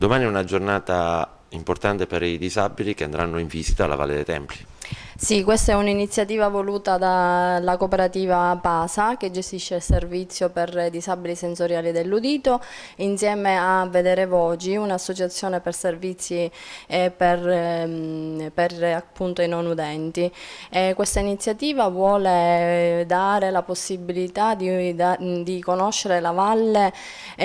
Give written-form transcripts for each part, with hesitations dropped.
Domani è una giornata importante per i disabili che andranno in visita alla Valle dei Templi. Sì, questa è un'iniziativa voluta dalla cooperativa PASA che gestisce il servizio per disabili sensoriali dell'udito insieme a Vedere Voci, un'associazione per servizi per appunto i non udenti. Questa iniziativa vuole dare la possibilità di conoscere la valle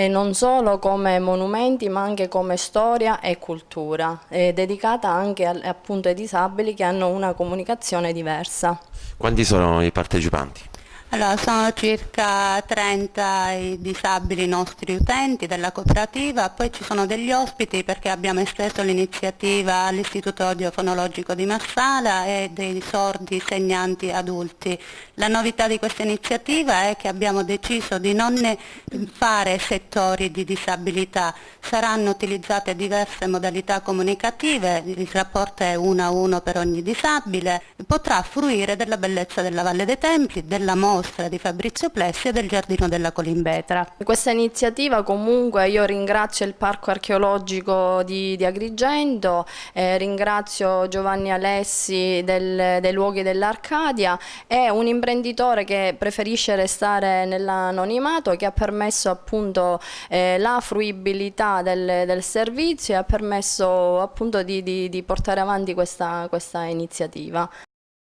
non solo come monumenti ma anche come storia e cultura, dedicata anche appunto ai disabili che hanno una comunicazione diversa. Quanti sono i partecipanti? Allora, sono circa 30 i disabili nostri utenti della cooperativa, poi ci sono degli ospiti perché abbiamo esteso l'iniziativa all'Istituto Audiofonologico di Marsala e dei sordi segnanti adulti. La novità di questa iniziativa è che abbiamo deciso di non fare settori di disabilità, saranno utilizzate diverse modalità comunicative, il rapporto è 1 a 1 per ogni disabile, potrà fruire della bellezza della Valle dei Templi, della mostra di Fabrizio Plessi e del Giardino della Colimbetra. Questa iniziativa comunque io ringrazio il Parco Archeologico di Agrigento, ringrazio Giovanni Alessi dei Luoghi dell'Arcadia e un imprenditore che preferisce restare nell'anonimato che ha permesso appunto la fruibilità del servizio e ha permesso appunto di portare avanti questa iniziativa.